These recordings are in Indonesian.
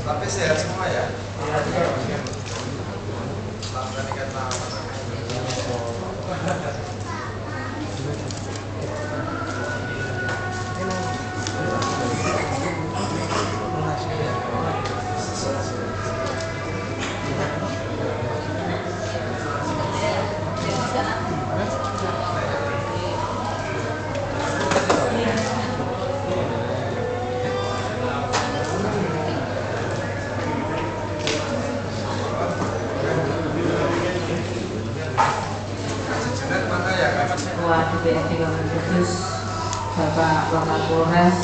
Tapi sehat semua ya? Ketua DPRD Kabupaten Kudus, Bapak Kapolres,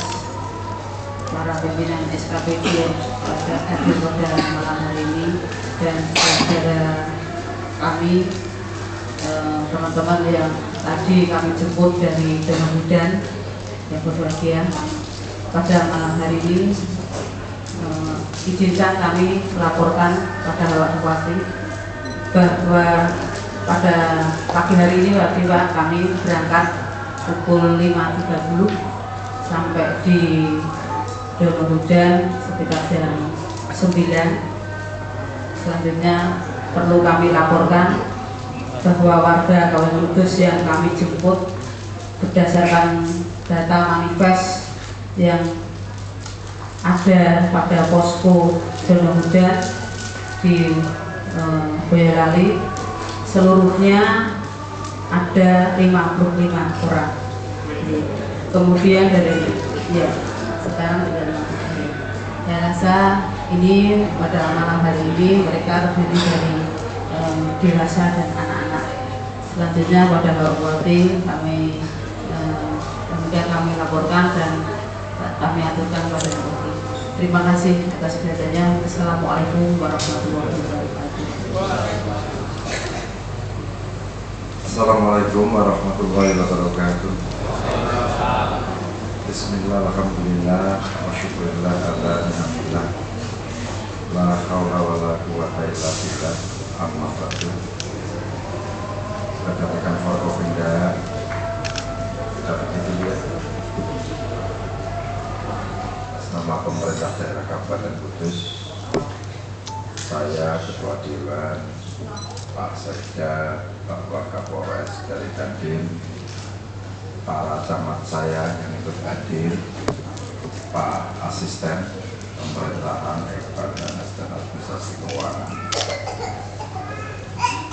para pimpinan SKPD yang hadir pada malam hari ini, dan saudara kami, teman-teman yang tadi kami jemput dari Demak yang berbahagia pada malam hari ini. Izinkan kami melaporkan pada Bapak Bupati bahwa pada pagi hari ini kami berangkat pukul 5.30 sampai di Demak sekitar jam 9. Selanjutnya perlu kami laporkan bahwa warga Kabupaten Kudus yang kami jemput berdasarkan data manifest yang ada pada posko Demak di Boyolali, seluruhnya ada 55 orang. Kemudian dari sekarang dari saya rasa ini pada malam hari ini mereka terdiri dari dewasa dan anak-anak. Selanjutnya pada Bapak Bupati kami kemudian kami laporkan dan kami aturkan pada Bapak Bupati. Terima kasih atas perhatiannya. Assalamualaikum warahmatullahi wabarakatuh. Assalamualaikum warahmatullahi wabarakatuh. Bismillah, alhamdulillah, wa syukurillah, ala ni'amillah, la hawla wa la quwwata illa billah, amma ba'du. Rekan-rekan Forkopimda, dapat dilihat nama pemerintah daerah Kabupaten Kudus, saya Ketua Dewan, Pak Sekda, Pak Wakapolres dari Dandim, para camat saya yang ikut hadir, Pak Asisten Pemerintahan Badan dan Administrasi Keuangan.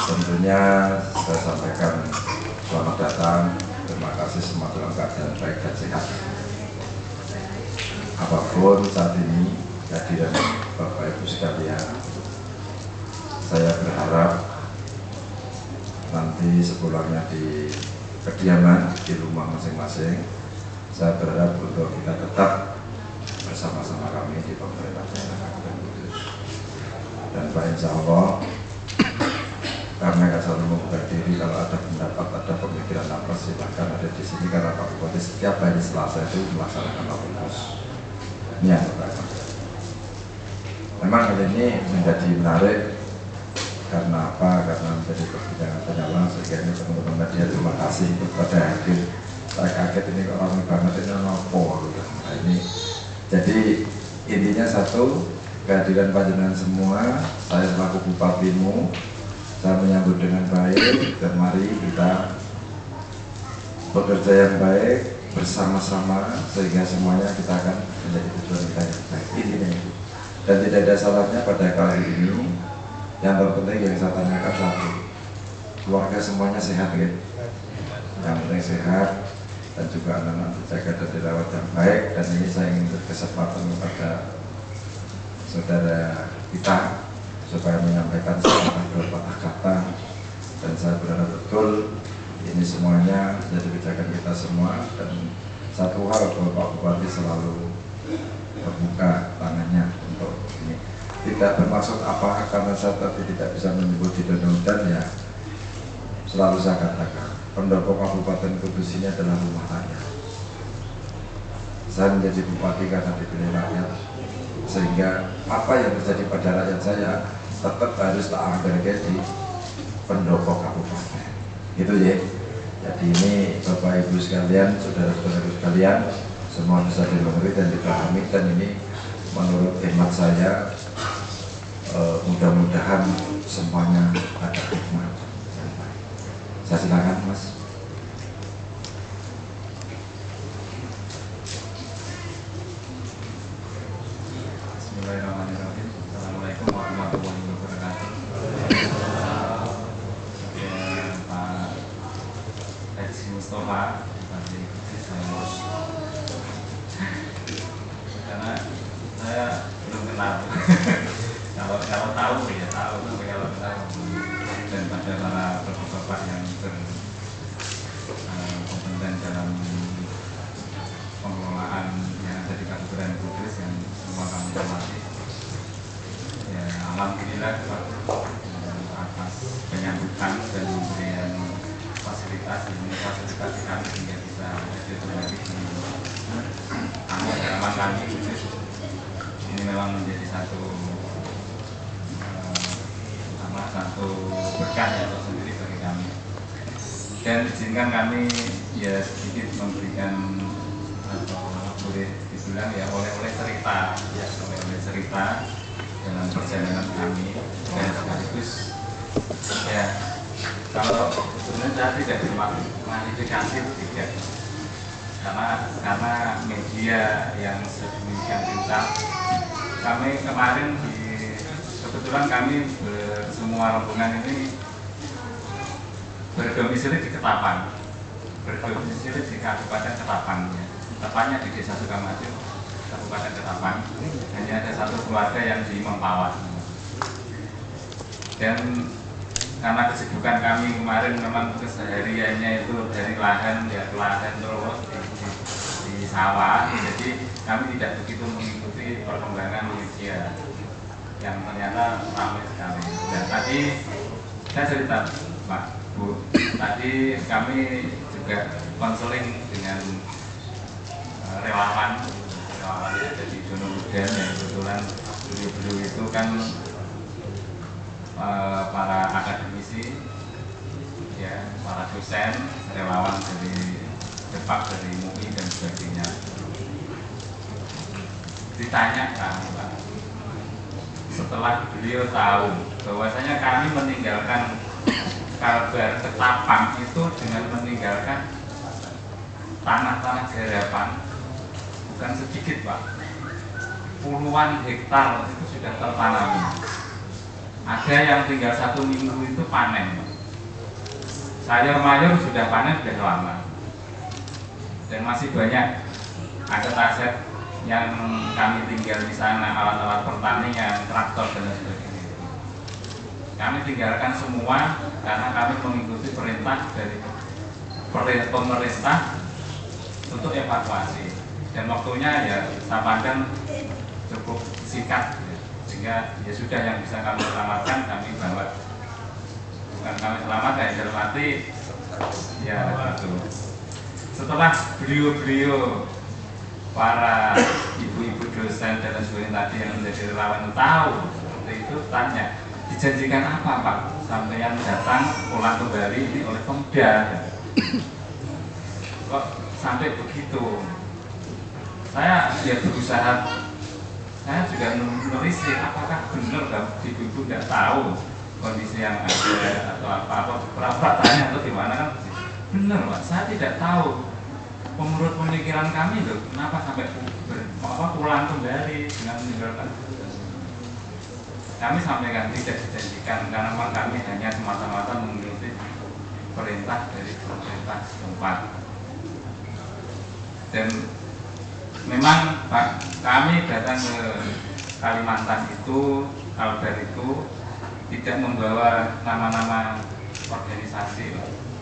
Tentunya saya sampaikan selamat datang, terima kasih, semua dalam keadaan baik dan sehat. Apapun saat ini kehadiran Bapak Ibu sekalian, saya berharap nanti sepulangnya di kediaman di rumah masing-masing, saya berharap untuk kita tetap bersama-sama kami di pemerintah daerah Kabupaten Kudus. insya Allah karena nggak selalu membuka diri, kalau ada pendapat, ada pemikiran apa silahkan ada di sini, karena Pak Bupati setiap hari Selasa itu melaksanakan rapat. Ini yang pertama. Memang hal ini menjadi menarik karena apa? Karena menjadi perbincangan penyala, sehingga ini teman-teman media terima kasih kepada hadir. Saya kaget ini kok ramai banget, ini nopo. Nah ini jadi intinya satu, kehadiran panjenengan semua, saya selaku bupatimu, saya menyambut dengan baik, dan mari kita bekerja yang baik bersama-sama sehingga semuanya kita akan menjadi tujuan kita yang baik. Intinya itu. Dan tidak ada salahnya pada kali ini. Yang terpenting yang saya tanyakan satu, keluarga semuanya sehat ya? Yang penting sehat, dan juga anak-anak dijaga dan dirawat yang baik. Dan ini saya ingin berkesempatan kepada saudara kita supaya menyampaikan beberapa kata, dan saya berharap betul ini semuanya jadi kebijakan kita semua. Dan satu hal, bahwa Pak Bupati selalu terbuka tangannya untuk ini. Tidak bermaksud apa, karena saya tadi tidak bisa menyebut di dan ya selalu saya katakan pendopo Kabupaten Kudus ini adalah rumah rakyat. Saya menjadi bupati karena dipilih rakyat, sehingga apa yang terjadi pada rakyat saya tetap harus tak ambil di pendopo kabupaten. Gitu ya. Jadi ini Bapak Ibu sekalian, saudara-saudara sekalian, semua bisa dimengerti dan dipahami, dan ini menurut hemat saya mudah-mudahan semuanya ada hikmah. Saya silakan Mas. Bismillahirrahmanirrahim. Assalamualaikum warahmatullahi wabarakatuh. Pak Haji Mustafa, karena saya belum kenal. Kalau tahu ya tahu, tapi kalau kenal, dan pada para bapak-bapak yang berkompeten dalam pengelolaan yang ada di Kabupaten Kudus yang semua kami hormati. Ya, alhamdulillah Pak, atas penyambutan dan pemberian fasilitas ini, fasilitas kami sehingga bisa hadir kembali di kampung halaman kami Kudus. Ini memang menjadi satu berkah ya sendiri bagi kami. Dan izinkan kami ya sedikit memberikan atau boleh dibilang ya oleh-oleh cerita, ya oleh-oleh cerita dalam perjalanan kami, dan sekaligus ya kalau sebenarnya saya tidak berkualifikasi itu tidak, karena media yang sedemikian pintar. Kami kemarin kebetulan kami semua rombongan ini berdomisili di Ketapang, berdomisili di Kabupaten Ketapang, ya. Tepatnya di Desa Sukamaju, Kabupaten Ketapang. Hanya ada satu keluarga yang di Mempawah. Dan karena kesibukan kami kemarin memang kesehariannya itu dari lahan ya ke lahan terus di sawah, jadi kami tidak begitu mengikuti perkembangan media yang ternyata ramai sekali. Dan tadi saya cerita Pak Bu, tadi kami juga konseling dengan relawan yang ada di Donohudan, yang kebetulan beliau itu kan para akademisi, ya para dosen, relawan dari Depak, dari MUI dan sebagainya. Ditanyakan Pak, setelah beliau tahu bahwasanya kami meninggalkan Kalbar Ketapang itu dengan meninggalkan tanah-tanah garapan bukan sedikit Pak, puluhan hektar itu sudah tertanam. Ada yang tinggal 1 minggu itu panen. Sayur mayur sudah panen sudah lama, dan masih banyak aset-aset yang kami tinggal di sana, alat-alat pertanian, traktor dan sebagainya. Kami tinggalkan semua karena kami mengikuti perintah dari pemerintah untuk evakuasi, dan waktunya ya saya pandang cukup singkat, sehingga ya sudah yang bisa kami selamatkan kami bawa, bukan kami selamatkan dalam arti ya gitu. Setelah beliau-beliau para ibu-ibu dosen dan sebagainya tadi yang menjadi relawan tahu seperti itu, tanya dijanjikan apa Pak sampeyan datang pulang kembali ini oleh Pemda, kok sampai begitu. Saya ya berusaha, saya juga menelisik apakah benar ibu-ibu tidak tahu kondisi yang ada atau apa-apa, pura-pura tanya atau gimana kan. Benar Pak, saya tidak tahu. Menurut pemikiran kami loh, kenapa sampai pulang kembali dengan meninggalkan. Kami sampaikan tidak dijanjikan karena memang kami hanya semata-mata mengikuti perintah dari pemerintah setempat. Dan memang Pak, kami datang ke Kalimantan itu, Kalbar itu tidak membawa nama-nama organisasi.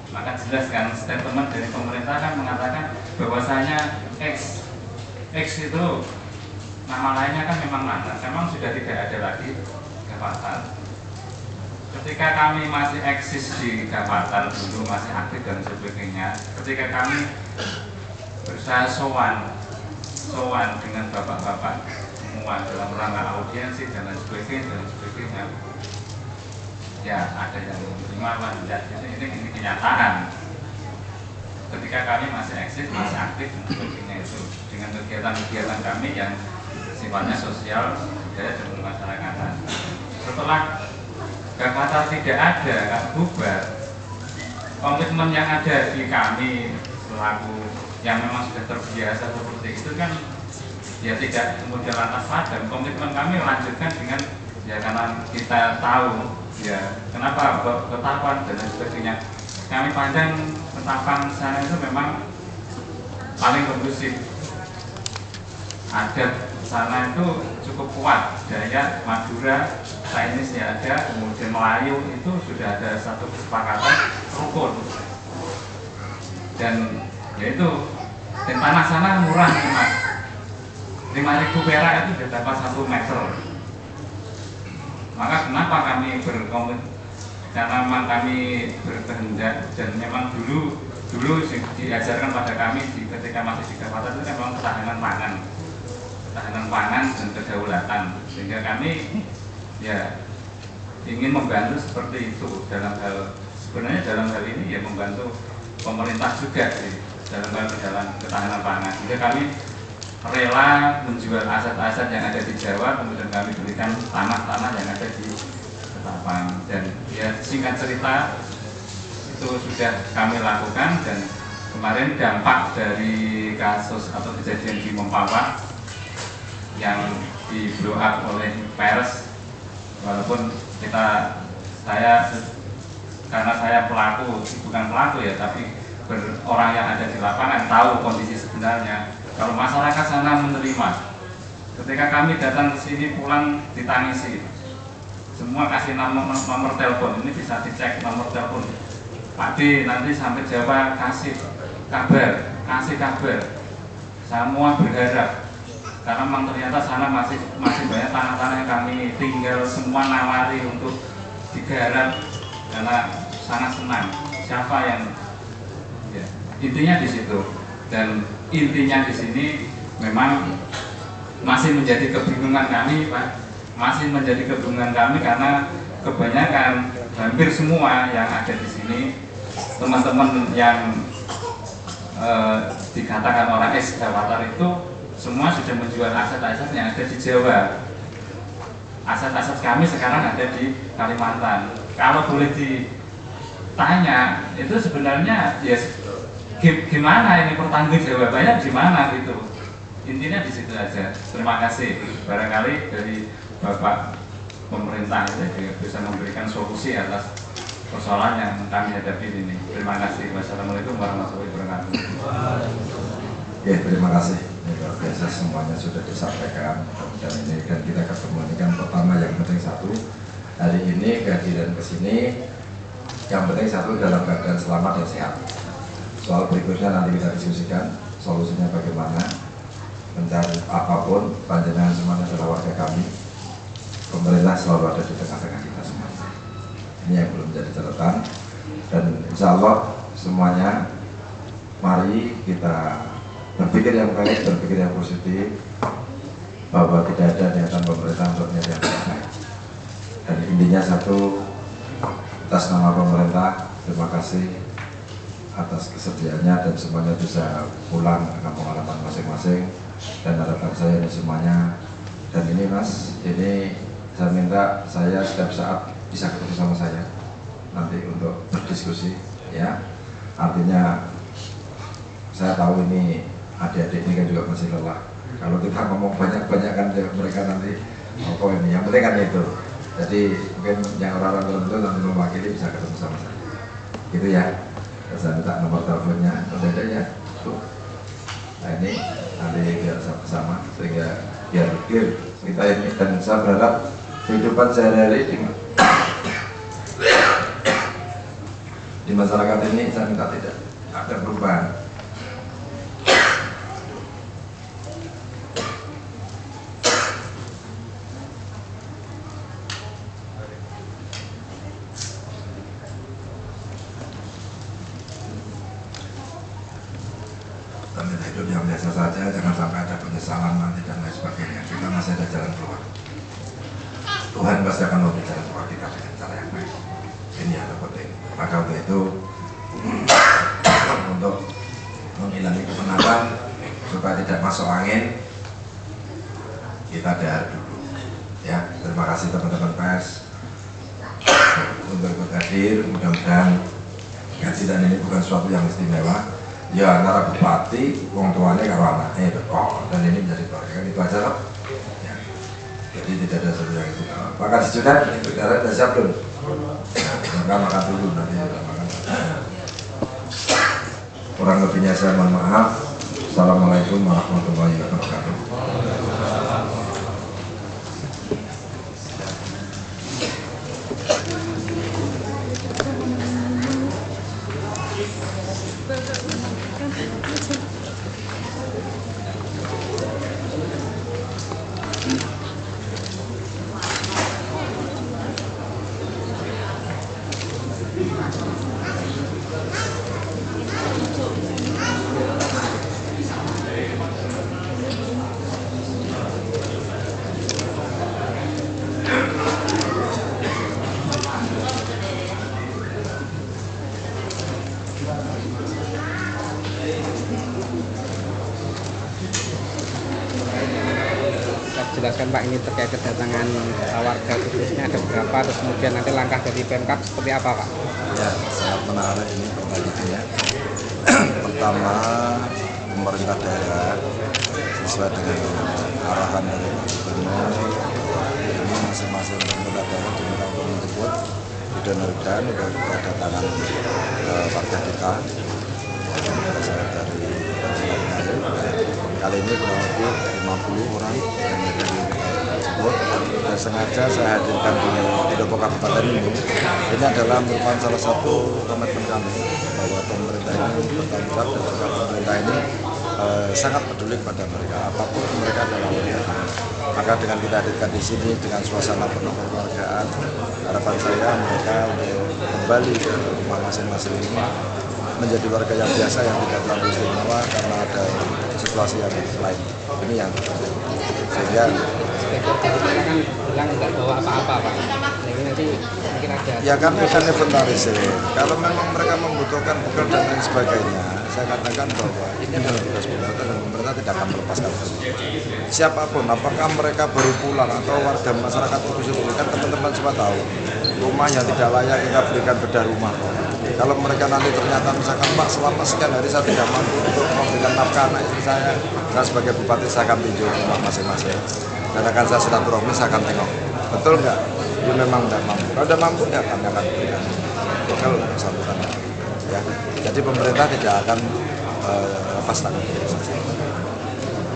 Maka jelas kan statement dari pemerintah kan mengatakan bahwasanya X itu nama lainnya kan memang sudah tidak ada lagi Gapatan. Ketika kami masih eksis di Gapatan dulu masih aktif dan sebagainya, ketika kami berusaha sowan dengan bapak-bapak semua dalam rangka audiensi dan lain sebagainya, ya ada yang menerima tidak, ini kenyataan. Ketika kami masih eksis, masih aktif dan sebagainya itu dengan kegiatan-kegiatan kami yang sifatnya sosial, budaya dan kemasyarakatan. Setelah Gapatan tidak ada, kan bubar, komitmen yang ada di kami selaku yang memang sudah terbiasa seperti itu kan ya tidak kemudian lantas padam. Komitmen kami lanjutkan dengan ya karena kita tahu ya kenapa Ketapang dan lain sebagainya. Kami pandang Ketapang sana itu memang paling kondusif. Adat sana itu cukup kuat, Dayak, Madura, Chinese ya ada, kemudian Melayu itu sudah ada satu kesepakatan rukun. Dan yaitu dan tanah sana murah nih Mas, 5.000 perak itu sudah dapat 1 meter. Maka kenapa kami berkomitmen? Karena memang kami berkehendak dan memang dulu diajarkan pada kami ketika masih di Gapatan itu kan memang ketahanan pangan dan kedaulatan, sehingga kami ya ingin membantu seperti itu dalam hal ini ya membantu pemerintah juga sih dalam hal ketahanan pangan. Sehingga kami rela menjual aset-aset yang ada di Jawa, kemudian kami berikan tanah-tanah yang ada di Ketapang. Dan ya singkat cerita itu sudah kami lakukan, dan kemarin dampak dari kasus atau kejadian di Mempawah yang di blow up oleh pers, walaupun karena saya pelaku, bukan pelaku ya, tapi orang yang ada di lapangan tahu kondisi sebenarnya. Kalau masyarakat sana menerima, ketika kami datang ke sini pulang ditangisi, semua kasih nomor telepon, ini bisa dicek nomor telepon. Pak D nanti sampai Jawa kasih kabar, semua berharap. Karena memang ternyata sana masih banyak tanah-tanah yang kami tinggal, semua nawari untuk digarap karena sangat senang. Siapa yang ya, intinya di situ. Dan intinya di sini memang masih menjadi kebingungan kami Pak, karena kebanyakan hampir semua yang ada di sini teman-teman yang dikatakan orang ex-Gapatan itu semua sudah menjual aset-aset yang ada di Jawa. Aset-aset kami sekarang ada di Kalimantan. Kalau boleh ditanya, itu sebenarnya ya gimana ini pertanggungjawabannya gimana gitu. Intinya di situ aja. Terima kasih. Barangkali dari Bapak pemerintah itu bisa memberikan solusi atas persoalan yang kami hadapi ini. Terima kasih. Wassalamualaikum warahmatullahi wabarakatuh. Oke, terima kasih. Luar biasa semuanya sudah disampaikan, dan kita ketemu ini kan pertama yang penting satu, hari ini kehadiran ke sini yang penting satu dalam keadaan selamat dan sehat. Soal berikutnya nanti kita diskusikan solusinya bagaimana, mencari apapun, panjenengan semuanya adalah warga kami, pemerintah selalu ada di tengah-tengah kita semua. Ini yang belum menjadi catatan, dan insya Allah semuanya mari kita berpikir yang baik, berpikir yang positif, bahwa tidak ada niatan pemerintah untuk niat yang baik. Dan intinya satu, atas nama pemerintah terima kasih atas kesediaannya dan semuanya bisa pulang ke kampung halaman masing-masing, dan harapan saya ini semuanya. Dan ini Mas, ini saya minta saya setiap saat bisa ketemu sama saya nanti untuk berdiskusi, ya. Artinya saya tahu ini adik-adik ini kan juga masih lelah. Kalau kita ngomong banyak-banyak kan mereka nanti apa ini. Yang penting kan itu. Jadi mungkin yang orang-orang tertentu nanti mewakili bisa ketemu sama saya. Gitu ya. Saya minta nomor teleponnya, udah ada ya. Tuh. Nah ini nanti biar sama sehingga biar clear kita ini, dan saya berharap kehidupan sehari-hari di masyarakat ini saya minta tidak ada perubahan. Dan hidup yang biasa saja, jangan sampai ada penyesalan nanti dan lain sebagainya. Kita masih ada jalan keluar. Tuhan pasti akan memberi jalan keluar kita dengan cara yang baik. Ini yang penting. Maka untuk itu, untuk menghilangi kemenangan supaya tidak masuk angin, kita dahar dulu. Ya, terima kasih teman-teman pers untuk ikut hadir. Mudah-mudahan kajian ini bukan sesuatu yang istimewa. Ya, antara bupati, wong tuanya karo anaknya teko, dan ini menjadi keluarga, kan itu aja loh. Ya. Jadi tidak ada sesuatu yang itu. Makan sudah, darah sudah siap belum? Makan dulu nanti kita makan. Kurang lebihnya saya mohon maaf. Assalamualaikum warahmatullahi wabarakatuh. Jelaskan Pak, ini terkait kedatangan warga khususnya ada berapa, terus kemudian nanti langkah dari Pemkab seperti apa Pak? Ya, sangat menarik ini pertanyaannya. Pertama, pemerintah daerah sesuai dengan arahan dari Pak Gubernur, ini masing-masing pemerintah daerah diminta untuk menjemput, didonorkan untuk kedatangan warga kita. Saya dari kali ini kurang lebih 50 orang yang tersebut, dan sengaja saya hadirkan di Pendopo Kabupaten ini. Ini adalah merupakan salah satu komitmen kami bahwa pemerintah ini bertanggung jawab, dan juga pemerintah ini sangat peduli kepada mereka, apapun mereka adalah warga. Maka dengan kita hadirkan di sini dengan suasana penuh kekeluargaan, harapan saya mereka untuk kembali ke rumah masing-masing ini menjadi warga yang biasa yang tidak terlalu istimewa karena ada situasi yang lain. Ini yang terjadi. Sehingga kita kan bilang tidak bawa apa-apa Pak. Jadi nanti mungkin ada. Ya kami akan inventarisir. Kalau memang mereka membutuhkan bekal dan lain sebagainya, saya katakan bahwa ini adalah tugas pemerintah dan pemerintah tidak akan melepaskan itu. Siapapun, apakah mereka baru pulang atau warga masyarakat khusus, kan teman-teman semua tahu rumah yang tidak layak kita berikan bedah rumah. Kalau mereka nanti ternyata misalkan Pak selama sekian hari saya tidak mampu untuk memberikan nafkah anak istri saya sebagai bupati saya akan tinjau rumah masing-masing. Dan akan saya silaturahmi, saya akan tengok. Betul nggak? Dia memang tidak mampu. Kalau tidak mampu, ya kami akan berikan bekal bersangkutan. Ya. Jadi pemerintah tidak akan lepas tangan.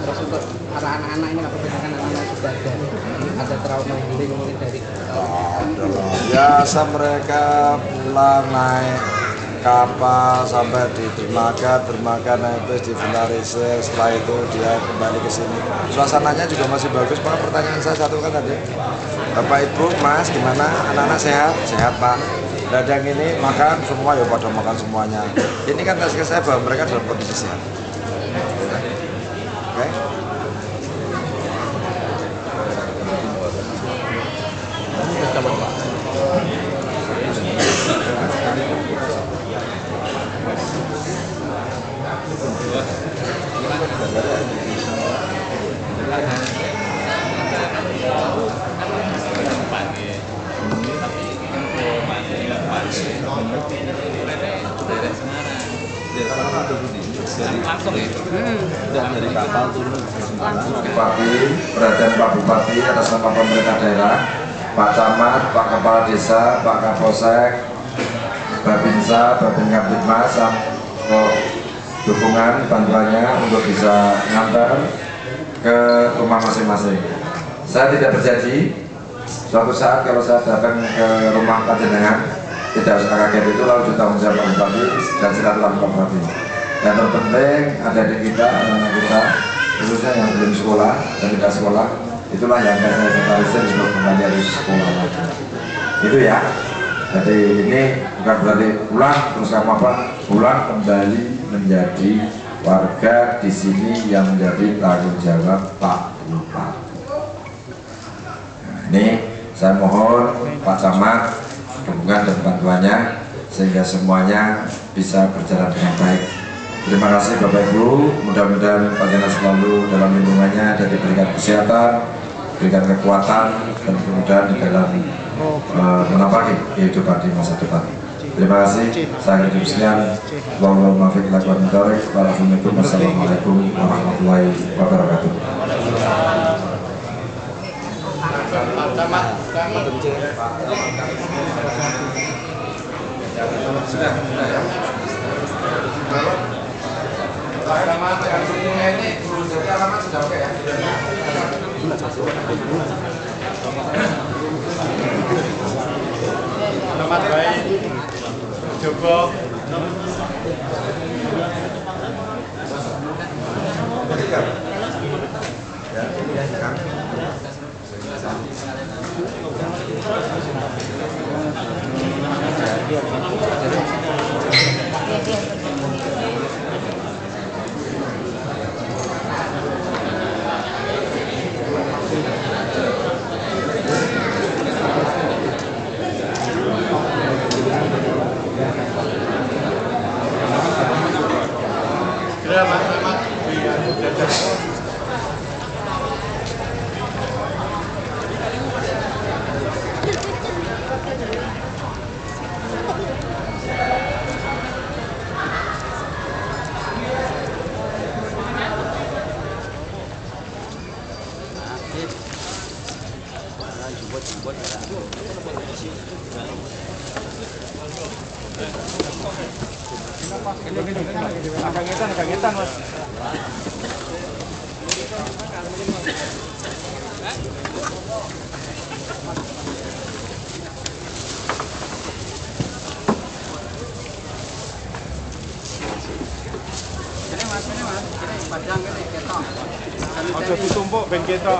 Terus untuk para anak-anak ini apa kan anak-anak sudah ada trauma healing mungkin dari Biasa mereka pulang naik kapal sampai di dermaga naik bis di finalisir, setelah itu dia kembali ke sini. Suasananya juga masih bagus Pak. Pertanyaan saya satu kan tadi, Bapak Ibu, Mas, gimana? Anak-anak sehat? Sehat Pak. Dadang ini makan semua ya pada makan semuanya. Ini kan tes ke saya bahwa mereka dalam kondisi sehat. Oke? Bupati, perhatian Pak Bupati atas nama pemerintah daerah, Pak Camat, Pak Kepala Desa, Pak Kapolsek, Babinsa, Babin Kaptidmas, dukungan bantuannya untuk bisa ngantar ke rumah masing-masing. Saya tidak berjanji suatu saat kalau saya datang ke rumah panjenengan tidak usah kaget, itu lalu juga menjawab Pak Bupati dan silaturahmi Pak Bupati. Yang terpenting ada di kita, anak-anak kita, khususnya yang belum sekolah dan tidak sekolah, itulah yang saya sentralisir sebelum kembali harus sekolah lagi. Itu ya. Jadi ini bukan berarti pulang terus kamu apa? Pulang kembali menjadi warga di sini yang menjadi tanggung jawab Pak Bupati. Nah, ini saya mohon Pak Camat dukungan dan bantuannya sehingga semuanya bisa berjalan dengan baik. Terima kasih Bapak Ibu, mudah-mudahan panjenengan selalu dalam lindungannya dan diberikan kesehatan, berikan kekuatan dan kemudahan di dalam menapaki kehidupan di masa depan. Terima kasih. Saya hidup sekian. Wassalamualaikum warahmatullahi wabarakatuh. Sudah ya. Alamat yang sebelumnya ini jadi alamat sudah oke ya? Alamat baik, Joko. Agak-agetan, Mas. Ojo ditumpuk ben ketok.